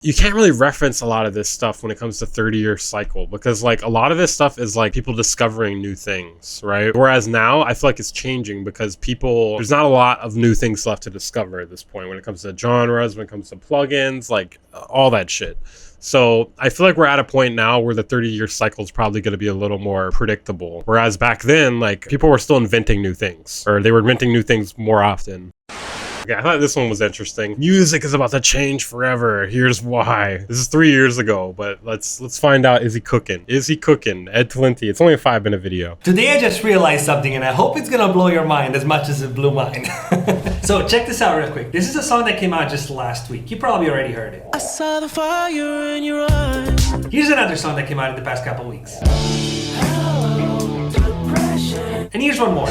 You can't really reference a lot of this stuff when it comes to 30-year cycle, because like a lot of this stuff is like people discovering new things, right? Whereas now I feel like it's changing because there's not a lot of new things left to discover at this point when it comes to genres, when it comes to plugins, like all that shit. So I feel like we're at a point now where the 30-year cycle is probably going to be a little more predictable. Whereas back then, like people were still inventing new things, or they were inventing new things more often. Okay, I thought this one was interesting. Music is about to change forever. Here's why. This is 3 years ago, but let's find out. Is he cooking? Is he cooking? Ed Talenti. It's only a 5-minute video. Today I just realized something, and I hope it's gonna blow your mind as much as it blew mine. So check this out real quick. This is a song that came out just last week. You probably already heard it. I saw the fire in your eyes. Here's another song that came out in the past couple weeks. And here's one more.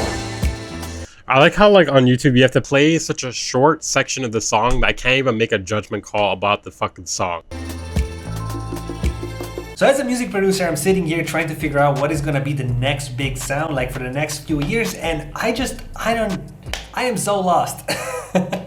I like how like on YouTube you have to play such a short section of the song that I can't even make a judgment call about the fucking song. So as a music producer, I'm sitting here trying to figure out what is gonna be the next big sound like for the next few years, and I am so lost.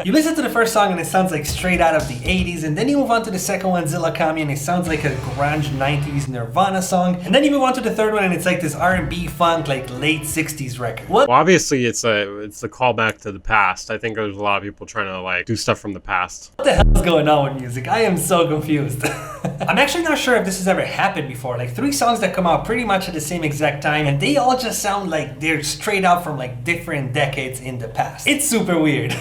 You listen to the first song and it sounds like straight out of the 80s, and then you move on to the second one, Zilla Kami, and it sounds like a grunge 90s Nirvana song, and then you move on to the third one and it's like this R&B funk, like late 60s record. What? Well, obviously it's a callback to the past. I think there's a lot of people trying to like do stuff from the past. What the hell is going on with music? I am so confused. I'm actually not sure if this has ever happened before. Like 3 songs that come out pretty much at the same exact time, and they all just sound like they're straight out from like different decades in the past. It's super weird.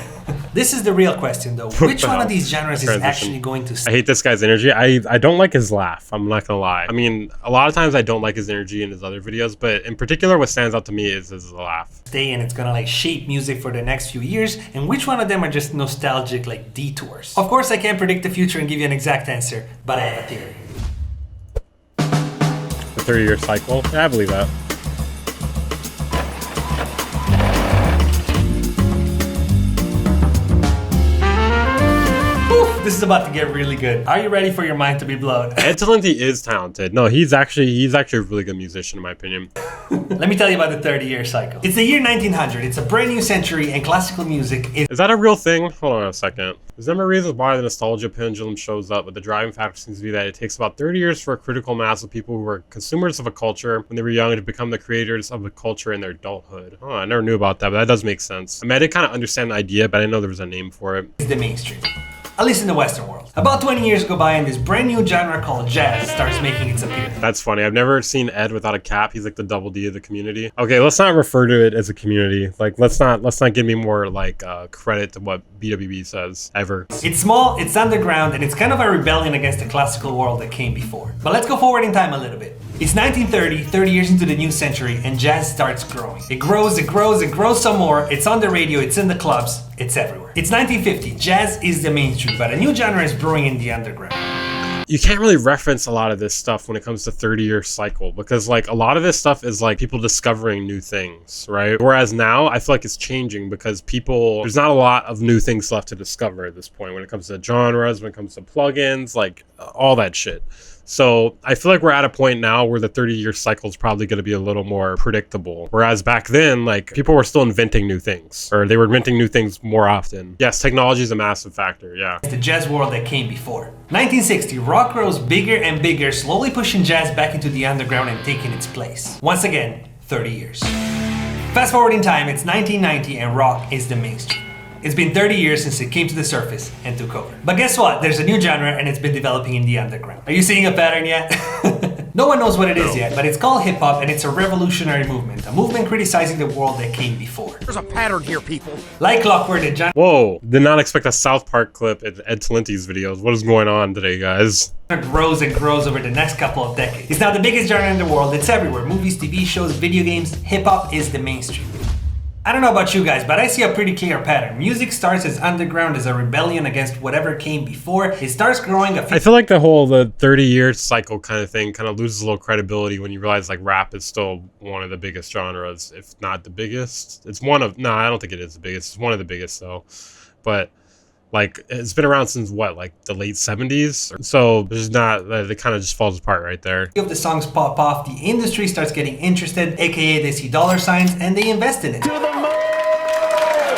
This is the real question though. Which one of these genres is actually going to stay? I hate this guy's energy. I don't like his laugh. I'm not gonna lie. I mean, a lot of times I don't like his energy in his other videos, but in particular what stands out to me is his laugh. And it's gonna like shape music for the next few years, and which one of them are just nostalgic like detours? Of course I can't predict the future and give you an exact answer, but I have a theory. The 30-year cycle? Yeah, I believe that. This is about to get really good. Are you ready for your mind to be blown? Ed Talenti is talented. No, he's actually a really good musician in my opinion. Let me tell you about the 30-year cycle. It's the year 1900. It's a brand new century, and classical music is that a real thing? Hold on a second. There's a number of reasons why the nostalgia pendulum shows up, but the driving factor seems to be that it takes about 30 years for a critical mass of people who were consumers of a culture when they were young to become the creators of a culture in their adulthood. Oh, I never knew about that, but that does make sense. I mean, I did kind of understand the idea, but I didn't know there was a name for it. It's the mainstream. At least in the Western world. About 20 years go by and this brand new genre called jazz starts making its appearance. That's funny. I've never seen Ed without a cap. He's like the double D of the community. Okay, let's not refer to it as a community. Like, let's not give me more like credit to what BWB says ever. It's small, it's underground, and it's kind of a rebellion against the classical world that came before. But let's go forward in time a little bit. It's 1930, 30 years into the new century, and jazz starts growing. It grows, it grows, it grows some more. It's on the radio, it's in the clubs, it's everywhere. It's 1950, jazz is the mainstream, but a new genre is brewing in the underground. You can't really reference a lot of this stuff when it comes to 30-year cycle, because like a lot of this stuff is like people discovering new things, right? Whereas now I feel like it's changing because there's not a lot of new things left to discover at this point when it comes to genres, when it comes to plugins, like all that shit. So I feel like we're at a point now where the 30-year cycle is probably going to be a little more predictable. Whereas back then, like people were still inventing new things, or they were inventing new things more often. Yes, technology is a massive factor, yeah. It's the jazz world that came before. 1960, rock grows bigger and bigger, slowly pushing jazz back into the underground and taking its place. Once again, 30 years. Fast forward in time, it's 1990 and rock is the mainstream. It's been 30 years since it came to the surface and took over. But guess what? There's a new genre and it's been developing in the underground. Are you seeing a pattern yet? No one knows what it is yet, but it's called hip-hop and it's a revolutionary movement. A movement criticizing the world that came before. There's a pattern here, people. Like clockwork, the genre... Whoa, did not expect a South Park clip in Ed Talenti's videos. What is going on today, guys? Grows and grows over the next couple of decades. It's now the biggest genre in the world. It's everywhere. Movies, TV shows, video games. Hip-hop is the mainstream. I don't know about you guys, but I see a pretty clear pattern. Music starts as underground, as a rebellion against whatever came before. It starts growing I feel like the 30-year cycle kind of thing kind of loses a little credibility when you realize like rap is still one of the biggest genres, if not the biggest. It's one of, no, I don't think it is the biggest. It's one of the biggest though. But like it's been around since what, like the late 70s? So there's not, it kind of just falls apart right there. If the songs pop off, the industry starts getting interested, aka they see dollar signs and they invest in it.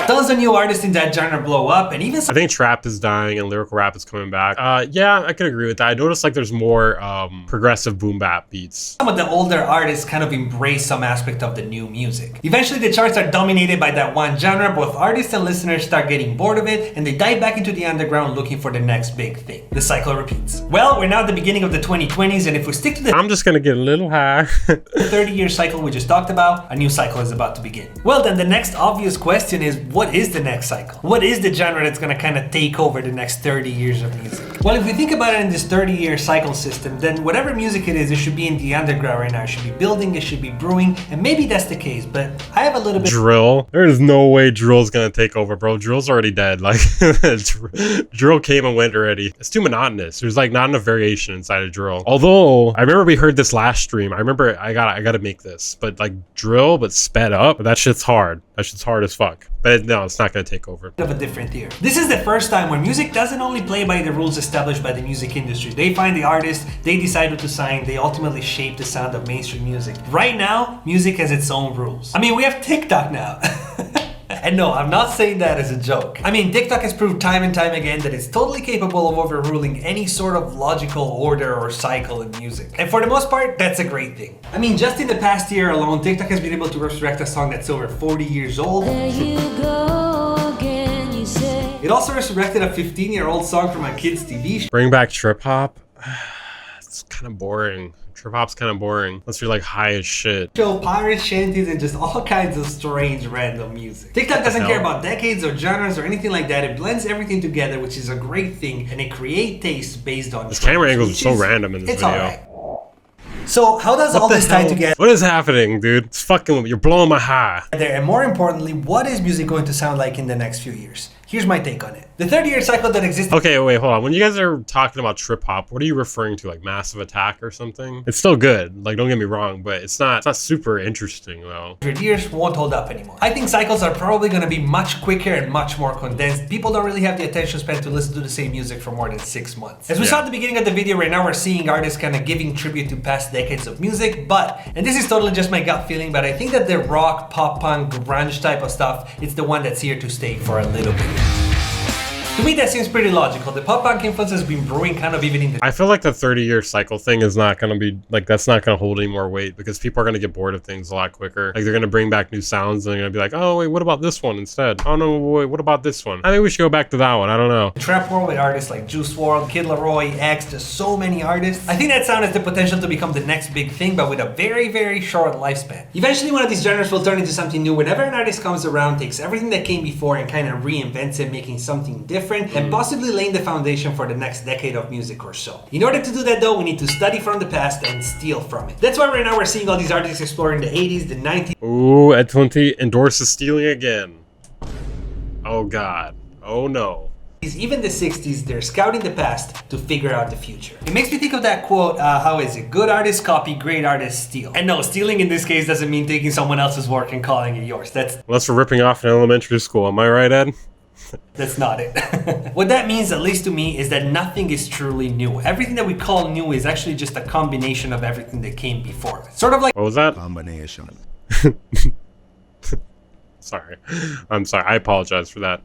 Tons of new artists in that genre blow up, and even I think trap is dying and lyrical rap is coming back. Yeah, I could agree with that. I noticed like there's more progressive boom bap beats. some of the older artists kind of embrace some aspect of the new music. Eventually the charts are dominated by that one genre, both artists and listeners start getting bored of it, and they dive back into the underground looking for the next big thing. The cycle repeats. Well, we're now at the beginning of the 2020s, and if we stick to the I'm just gonna get a little high. 30-year cycle we just talked about, a new cycle is about to begin. Well then, the next obvious question is, what is the next cycle? What is the genre that's gonna kind of take over the next 30 years of music? Well, if we think about it in this 30-year cycle system, then whatever music it should be in the underground right now. It should be building, it should be brewing, and maybe that's the case, but I have a little bit... Drill? There is no way drill's gonna take over, bro. Drill's already dead. Like, drill came and went already. It's too monotonous. There's like not enough variation inside of drill. Although, I remember we heard this last stream. I remember I gotta make this, but like drill, but sped up. That shit's hard. That shit's hard as fuck. But no, it's not gonna take over. Of a different year. This is the first time where music doesn't only play by the rules established by the music industry. They find the artist, they decide who to sign, they ultimately shape the sound of mainstream music. Right now, music has its own rules. I mean, we have TikTok now. And no, I'm not saying that as a joke. I mean, TikTok has proved time and time again that it's totally capable of overruling any sort of logical order or cycle in music. And for the most part, that's a great thing. I mean, just in the past year alone, TikTok has been able to resurrect a song that's over 40 years old. There you go again, you say. It also resurrected a 15-year-old song from a kid's TV show. Bring back trip hop. It's kind of boring. Trip hop's kind of boring unless you're like high as shit. Pirate shanties and just all kinds of strange random music. TikTok doesn't care about decades or genres or anything like that. It blends everything together, which is a great thing, and it creates taste based on This camera angle is so random in this video. Alright. So how does all this tie together? What is happening, dude? It's fucking with me. You're blowing my high. And more importantly, what is music going to sound like in the next few years? Here's my take on it. The 30-year cycle that exists... Okay, wait, hold on. When you guys are talking about trip hop, what are you referring to? Like Massive Attack or something? It's still good. Like, don't get me wrong, but it's not super interesting, though. Years won't hold up anymore. I think cycles are probably going to be much quicker and much more condensed. People don't really have the attention span to listen to the same music for more than 6 months. As we saw at the beginning of the video, right now we're seeing artists kind of giving tribute to past decades of music, but, and this is totally just my gut feeling, but I think that the rock, pop punk, grunge type of stuff, it's the one that's here to stay for a little bit. To me, that seems pretty logical. The pop punk influence has been brewing kind of even in the... I feel like the 30-year cycle thing is not going to be, like, that's not going to hold any more weight because people are going to get bored of things a lot quicker. Like, they're going to bring back new sounds and they're going to be like, oh, wait, what about this one instead? Oh, no, wait, what about this one? I think we should go back to that one. I don't know. The trap world with artists like Juice WRLD, Kid Laroi, X, just so many artists. I think that sound has the potential to become the next big thing, but with a very, very short lifespan. Eventually, one of these genres will turn into something new. Whenever an artist comes around, takes everything that came before and kind of reinvents it, making something different, and possibly laying the foundation for the next decade of music or so. In order to do that though, we need to study from the past and steal from it. That's why right now we're seeing all these artists exploring the 80s, the 90s. Ooh, Ed 20 endorses stealing again. Oh god. Oh no. Even the 60s, they're scouting the past to figure out the future. It makes me think of that quote, how is it? Good artists copy, great artists steal. And no, stealing in this case doesn't mean taking someone else's work and calling it yours. Unless we're ripping off an elementary school, am I right, Ed? That's not it. What that means, at least to me, is that nothing is truly new. Everything that we call new is actually just a combination of everything that came before. Sort of like... What was that? Combination. Sorry. I'm sorry. I apologize for that.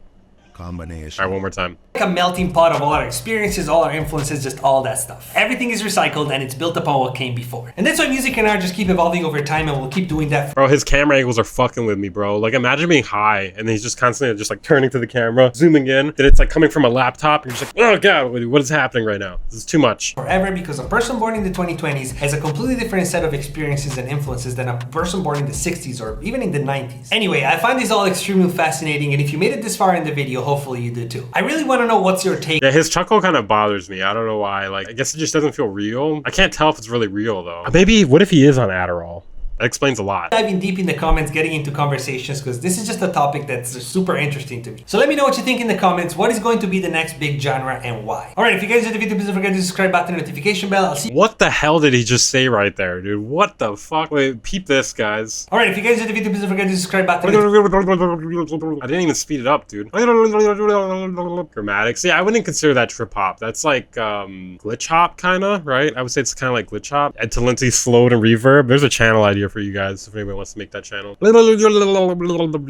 Combination. All right, one more time. Like a melting pot of all our experiences, all our influences, just all that stuff. Everything is recycled and it's built upon what came before. And that's why music and art just keep evolving over time, and we'll keep doing that. Bro, his camera angles are fucking with me, bro. Like, imagine being high and then he's just constantly just like turning to the camera, zooming in, then it's like coming from a laptop and you're just like, oh god, what is happening right now? This is too much. Forever, because a person born in the 2020s has a completely different set of experiences and influences than a person born in the 60s or even in the 90s. Anyway, I find this all extremely fascinating, and if you made it this far in the video, hopefully you did too. I really want to know what's your take. Yeah, his chuckle kind of bothers me. I don't know why. Like, I guess it just doesn't feel real. I can't tell if it's really real though. Maybe, what if he is on Adderall? That explains a lot. Diving deep in the comments, getting into conversations, because this is just a topic that's super interesting to me. So let me know what you think in the comments. What is going to be the next big genre and why? Alright, if you guys enjoyed the video, please don't forget to subscribe button and notification bell. I'll see you. What the hell did he just say right there, dude? What the fuck? Wait, peep this, guys. Alright, if you guys enjoyed the video, please don't forget to subscribe button. I didn't even speed it up, dude. Grammatics. Yeah, I wouldn't consider that trip hop. That's like glitch hop, kinda, right? I would say it's kind of like glitch hop. Ed Talenti slowed and reverb. There's a channel idea for you guys if anybody wants to make that channel.